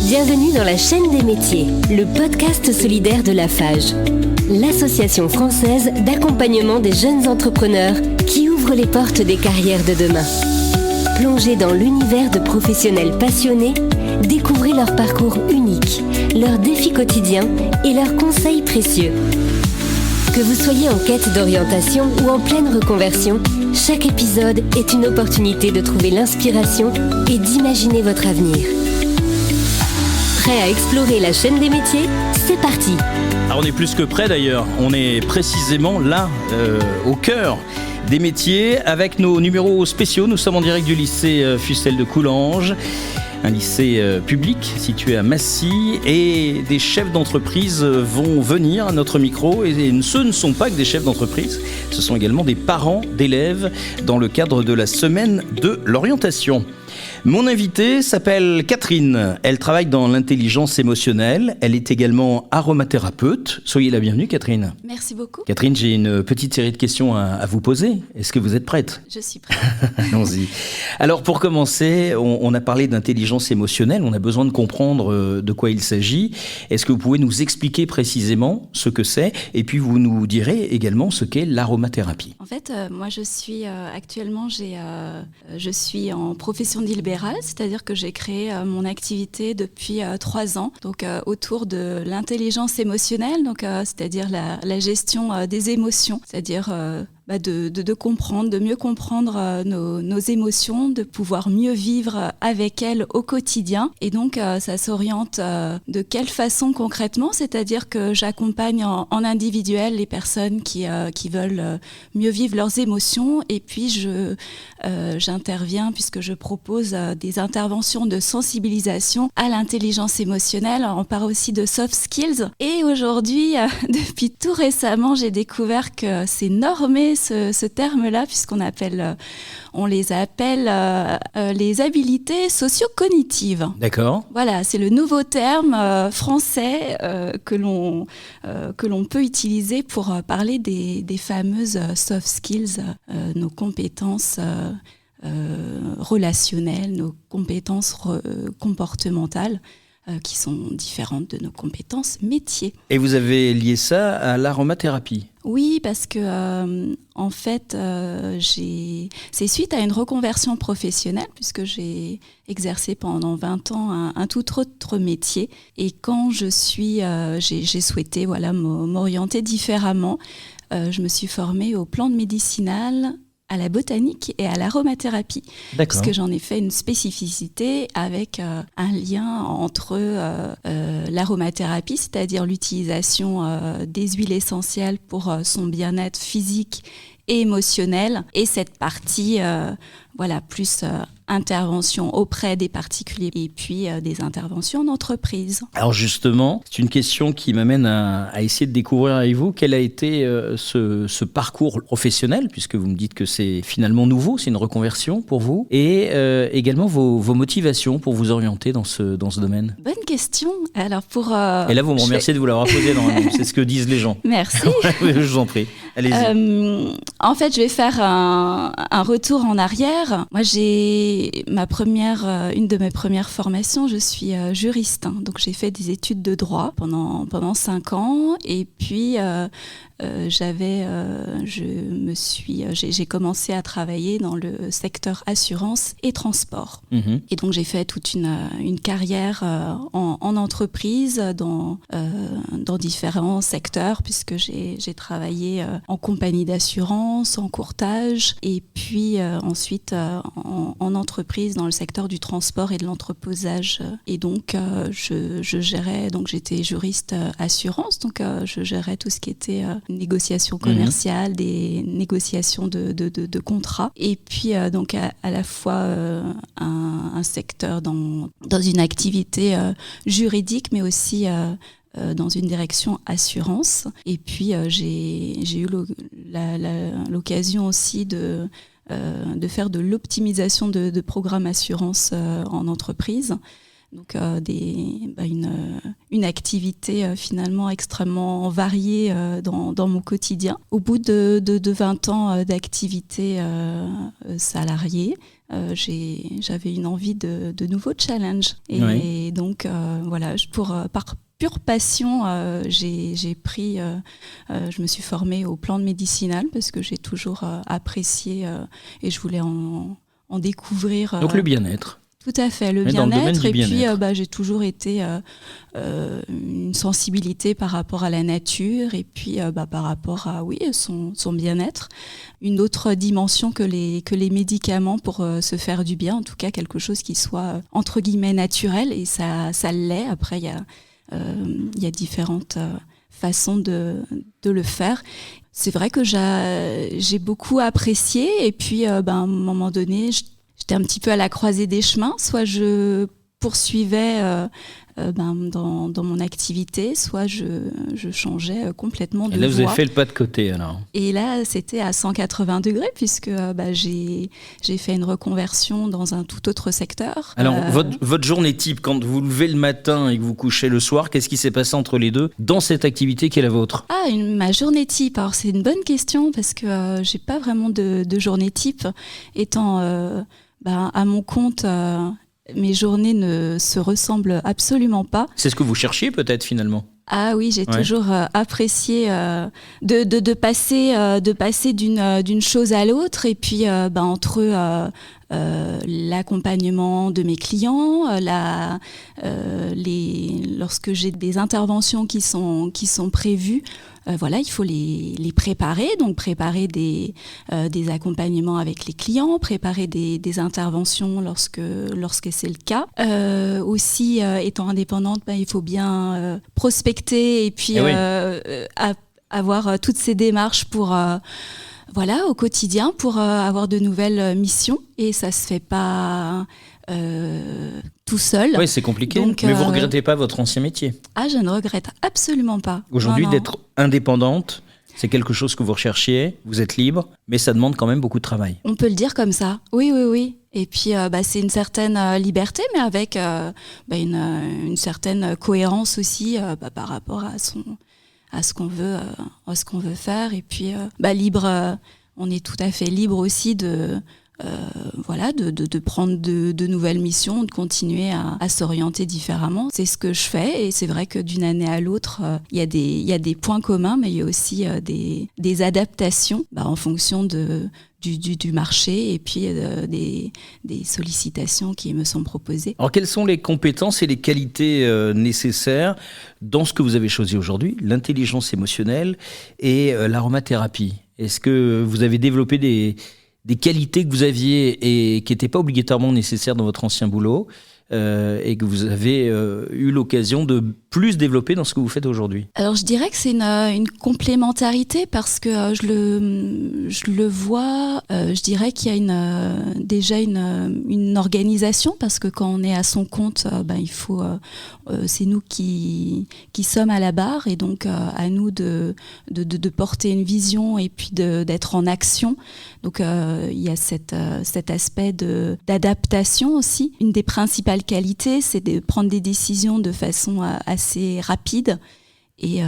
Bienvenue dans la chaîne des métiers, le podcast solidaire de Lafage, l'association française d'accompagnement des jeunes entrepreneurs qui ouvre les portes des carrières de demain. Plongez dans l'univers de professionnels passionnés, découvrez leur parcours unique, leurs défis quotidiens et leurs conseils précieux. Que vous soyez en quête d'orientation ou en pleine reconversion, chaque épisode est une opportunité de trouver l'inspiration et d'imaginer votre avenir. Prêt à explorer la chaîne des métiers ? C'est parti ! Alors on est plus que prêt d'ailleurs, on est précisément là, au cœur des métiers, avec nos numéros spéciaux. Nous sommes en direct du lycée Fussel de Coulanges, un lycée public situé à Massy, et des chefs d'entreprise vont venir à notre micro, et ce ne sont pas que des chefs d'entreprise, ce sont également des parents d'élèves dans le cadre de la semaine de l'orientation. Mon invitée s'appelle Catherine, elle travaille dans l'intelligence émotionnelle, elle est également aromathérapeute. Soyez la bienvenue Catherine. Merci beaucoup. Catherine, j'ai une petite série de questions à vous poser, est-ce que vous êtes prête ? Je suis prête. Allons-y. Alors pour commencer, on a parlé d'intelligence émotionnelle, on a besoin de comprendre de quoi il s'agit. Est-ce que vous pouvez nous expliquer précisément ce que c'est, et puis vous nous direz également ce qu'est l'aromathérapie ? En fait, moi je suis actuellement, je suis en profession libérale, c'est-à-dire que j'ai créé mon activité depuis 3 ans, donc autour de l'intelligence émotionnelle, donc c'est-à-dire la gestion des émotions, c'est-à-dire de comprendre, de mieux comprendre nos émotions, de pouvoir mieux vivre avec elles au quotidien. Et donc, ça s'oriente de quelle façon concrètement ? C'est-à-dire que j'accompagne en individuel les personnes qui veulent mieux vivre leurs émotions. Et puis, j'interviens puisque je propose des interventions de sensibilisation à l'intelligence émotionnelle. On parle aussi de soft skills. Et aujourd'hui, depuis tout récemment, j'ai découvert que c'est normé ce terme-là, on les appelle les habiletés socio-cognitives. D'accord. Voilà, c'est le nouveau terme français que l'on peut utiliser pour parler des fameuses soft skills, nos compétences relationnelles, nos compétences comportementales, qui sont différentes de nos compétences métiers. Et vous avez lié ça à l'aromathérapie ? Oui, parce que en fait, c'est suite à une reconversion professionnelle, puisque j'ai exercé pendant 20 ans un tout autre métier. Et quand j'ai souhaité m'orienter différemment, je me suis formée aux plantes médicinales, à la botanique et à l'aromathérapie. D'accord. Parce que j'en ai fait une spécificité avec un lien entre l'aromathérapie, c'est-à-dire l'utilisation des huiles essentielles pour son bien-être physique et émotionnel, et cette partie plus intervention auprès des particuliers et puis des interventions en entreprise. Alors justement, c'est une question qui m'amène à essayer de découvrir avec vous quel a été ce parcours professionnel, puisque vous me dites que c'est finalement nouveau, c'est une reconversion pour vous, et également vos motivations pour vous orienter dans ce domaine. Bonne question. Alors et là, vous me remerciez de vous l'avoir posé, normalement. C'est ce que disent les gens. Merci. Je vous en prie. Allez-y. En fait, je vais faire un retour en arrière. Moi, une de mes premières formations, je suis juriste. Donc, j'ai fait des études de droit pendant 5 ans. Et puis, j'ai commencé à travailler dans le secteur assurance et transport. Mmh. Et donc, j'ai fait toute une carrière en entreprise dans différents secteurs, puisque j'ai travaillé en compagnie d'assurance, en courtage, et puis ensuite en entreprise dans le secteur du transport et de l'entreposage. Et donc, j'étais juriste assurance, donc je gérais tout ce qui était négociation commerciale, des négociations de contrats, et puis donc à la fois un secteur dans une activité juridique, mais aussi dans une direction assurance. Et puis j'ai eu l'occasion aussi de faire de l'optimisation de programmes assurance en entreprise. Donc une activité finalement extrêmement variée dans mon quotidien. Au bout de 20 ans d'activité salariée, j'avais une envie de nouveaux challenges. Et donc, par pure passion, je me suis formée aux plantes médicinales parce que j'ai toujours apprécié et je voulais en découvrir. Donc le bien-être. Tout à fait, le bien-être. Et puis, j'ai toujours été une sensibilité par rapport à la nature et puis par rapport à son bien-être. Une autre dimension que les médicaments pour se faire du bien, en tout cas quelque chose qui soit entre guillemets naturel, et ça l'est. Après, il y a différentes façons de le faire. C'est vrai que j'ai beaucoup apprécié et puis à un moment donné, j'étais un petit peu à la croisée des chemins. Soit je poursuivais dans mon activité, soit je changeais complètement de voie. Et là, vous avez fait le pas de côté alors. Et là, c'était à 180 degrés puisque j'ai fait une reconversion dans un tout autre secteur. Alors, votre journée type, quand vous levez le matin et que vous couchez le soir, qu'est-ce qui s'est passé entre les deux dans cette activité qui est la vôtre ? Ma journée type, alors c'est une bonne question parce que j'ai pas vraiment de journée type. Étant à mon compte, mes journées ne se ressemblent absolument pas. C'est ce que vous cherchiez peut-être finalement ? Ah oui, j'ai toujours apprécié de passer d'une chose à l'autre et puis entre l'accompagnement de mes clients, lorsque j'ai des interventions qui sont prévues, il faut les préparer, donc préparer des accompagnements avec les clients, préparer des interventions lorsque c'est le cas. Aussi, étant indépendante, il faut bien prospecter et puis avoir toutes ces démarches pour au quotidien pour avoir de nouvelles missions, et ça se fait pas tout seul. Oui, c'est compliqué. Donc, mais vous regrettez pas votre ancien métier ? Ah, je ne regrette absolument pas. Aujourd'hui, d'être indépendante, c'est quelque chose que vous recherchiez, vous êtes libre, mais ça demande quand même beaucoup de travail. On peut le dire comme ça, oui. Et puis, c'est une certaine liberté, mais avec une certaine cohérence aussi par rapport à ce qu'on veut faire. Et puis, libre, on est tout à fait libre aussi de prendre de nouvelles missions, de continuer à s'orienter différemment. C'est ce que je fais, et c'est vrai que d'une année à l'autre, il y a des points communs, mais il y a aussi des adaptations en fonction du marché et puis des sollicitations qui me sont proposées. Alors, quelles sont les compétences et les qualités nécessaires dans ce que vous avez choisi aujourd'hui, l'intelligence émotionnelle et l'aromathérapie ? Est-ce que vous avez développé des qualités que vous aviez et qui n'étaient pas obligatoirement nécessaires dans votre ancien boulot et que vous avez eu l'occasion de plus développer dans ce que vous faites aujourd'hui ? Alors je dirais que c'est une complémentarité parce que je le vois, je dirais qu'il y a déjà une organisation, parce que quand on est à son compte, il faut, c'est nous qui sommes à la barre, et donc à nous de porter une vision et puis d'être en action. Donc il y a cet aspect d'adaptation aussi. Une des principales qualités, c'est de prendre des décisions de façon assez rapide et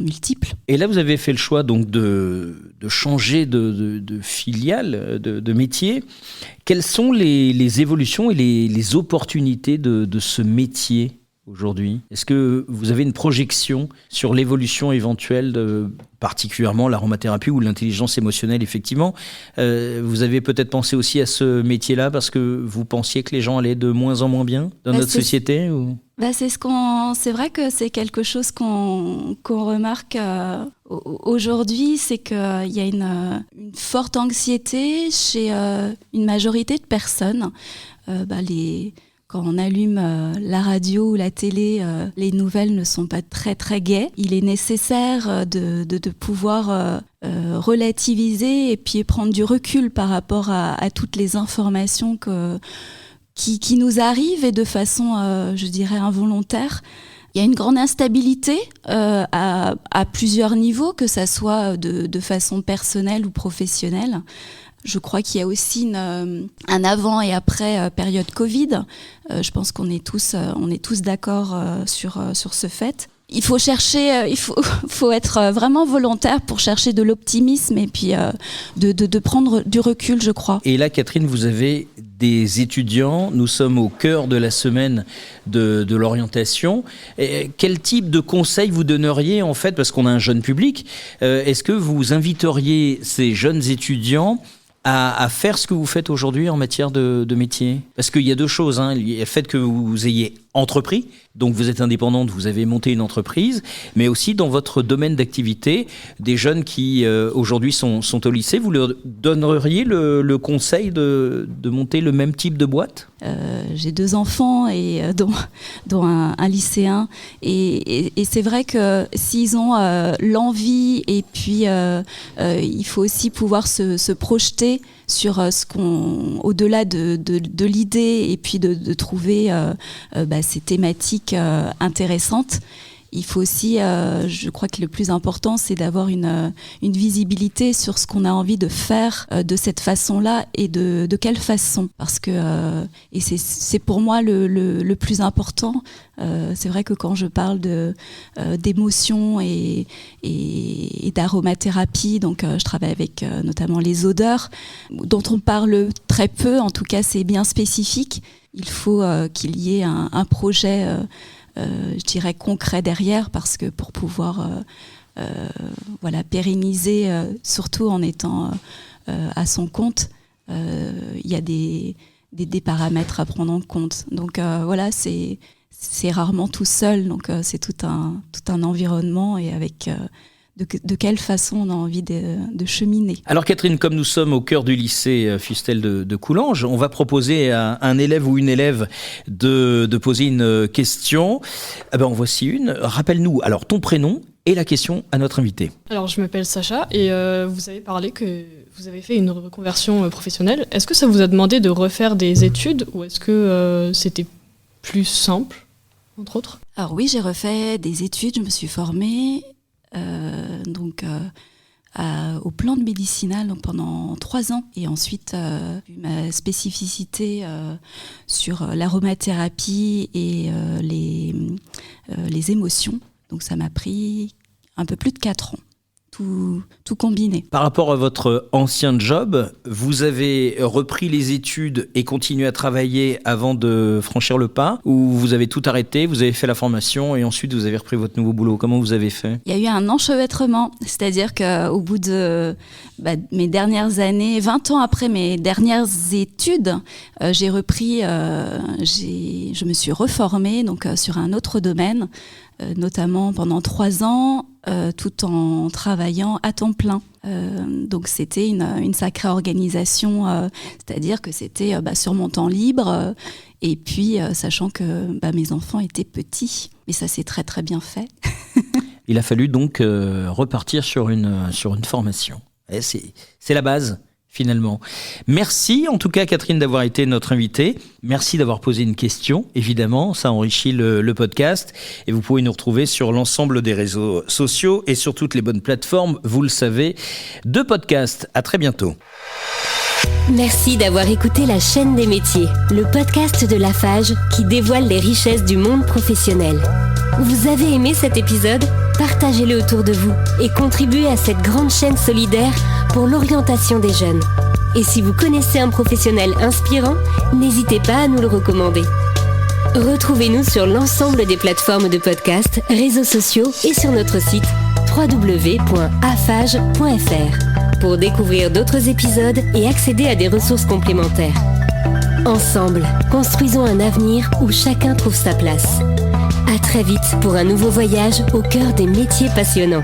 multiple. Et là, vous avez fait le choix donc de changer de filiale, de métier. Quelles sont les évolutions et les opportunités de ce métier aujourd'hui ? Est-ce que vous avez une projection sur l'évolution éventuelle de particulièrement l'aromathérapie ou l'intelligence émotionnelle, effectivement ? Vous avez peut-être pensé aussi à ce métier-là parce que vous pensiez que les gens allaient de moins en moins bien dans notre société ou... C'est vrai que c'est quelque chose qu'on remarque aujourd'hui, c'est qu'il y a une forte anxiété chez une majorité de personnes. Quand on allume la radio ou la télé, les nouvelles ne sont pas très très gaies. Il est nécessaire de pouvoir relativiser et puis prendre du recul par rapport à toutes les informations qui nous arrivent, et de façon, je dirais, involontaire. Il y a une grande instabilité à plusieurs niveaux, que ça soit de façon personnelle ou professionnelle. Je crois qu'il y a aussi un avant et après période Covid. Je pense qu'on est tous d'accord sur ce fait. Il faut chercher, faut être vraiment volontaire pour chercher de l'optimisme et puis de prendre du recul, je crois. Et là, Catherine, vous avez des étudiants. Nous sommes au cœur de la semaine de l'orientation. Et quel type de conseils vous donneriez en fait, parce qu'on a un jeune public, est-ce que vous inviteriez ces jeunes étudiants à faire ce que vous faites aujourd'hui en matière de métier? Parce qu'il y a deux choses, hein. Il y a le fait que vous ayez entrepris, donc vous êtes indépendante, vous avez monté une entreprise, mais aussi dans votre domaine d'activité, des jeunes qui aujourd'hui sont au lycée, vous leur donneriez le conseil de monter le même type de boîte? J'ai 2 enfants, et dont un lycéen, et c'est vrai que s'ils ont l'envie, et puis il faut aussi pouvoir se projeter sur au-delà de l'idée, et puis de trouver ces thématiques intéressantes. Il faut aussi, je crois que le plus important, c'est d'avoir une visibilité sur ce qu'on a envie de faire de cette façon-là, et de quelle façon. Parce que, et c'est pour moi le plus important. C'est vrai que quand je parle d'émotions et d'aromathérapie, donc je travaille avec notamment les odeurs, dont on parle très peu, en tout cas c'est bien spécifique. Il faut qu'il y ait un projet je dirais concret derrière, parce que pour pouvoir pérenniser, surtout en étant à son compte, il y a des paramètres à prendre en compte. Donc c'est rarement tout seul, donc c'est tout un environnement, et avec de quelle façon on a envie de cheminer. Alors Catherine, comme nous sommes au cœur du lycée Fustel de Coulanges, on va proposer à un élève ou une élève de poser une question. En voici une. Rappelle-nous alors ton prénom et la question à notre invité. Alors je m'appelle Sacha, et vous avez parlé que vous avez fait une reconversion professionnelle. Est-ce que ça vous a demandé de refaire des études, ou est-ce que c'était plus simple, entre autres? Alors oui, j'ai refait des études, je me suis formée aux plantes médicinales, donc pendant 3 ans, et ensuite ma spécificité sur l'aromathérapie et les émotions, donc ça m'a pris un peu plus de 4 ans. Tout combiné. Par rapport à votre ancien job, vous avez repris les études et continué à travailler avant de franchir le pas, ou vous avez tout arrêté, vous avez fait la formation et ensuite vous avez repris votre nouveau boulot? Comment vous avez fait? Il y a eu un enchevêtrement, c'est-à-dire qu'au bout de mes dernières années, 20 ans après mes dernières études, j'ai repris, je me suis reformée donc, sur un autre domaine, notamment pendant 3 ans, tout en travaillant à temps plein. Donc c'était une sacrée organisation, c'est-à-dire que c'était sur mon temps libre, et puis sachant que mes enfants étaient petits, mais ça s'est très très bien fait. Il a fallu donc repartir sur une formation. Et c'est la base. Finalement. Merci en tout cas Catherine d'avoir été notre invitée. Merci d'avoir posé une question, évidemment, ça enrichit le podcast, et vous pouvez nous retrouver sur l'ensemble des réseaux sociaux et sur toutes les bonnes plateformes, vous le savez, de podcast. À très bientôt. Merci d'avoir écouté La Chaîne des métiers, le podcast de Lafarge qui dévoile les richesses du monde professionnel. Vous avez aimé cet épisode ? Partagez-le autour de vous et contribuez à cette grande chaîne solidaire pour l'orientation des jeunes. Et si vous connaissez un professionnel inspirant, n'hésitez pas à nous le recommander. Retrouvez-nous sur l'ensemble des plateformes de podcast, réseaux sociaux et sur notre site www.afage.fr pour découvrir d'autres épisodes et accéder à des ressources complémentaires. Ensemble, construisons un avenir où chacun trouve sa place. À très vite pour un nouveau voyage au cœur des métiers passionnants.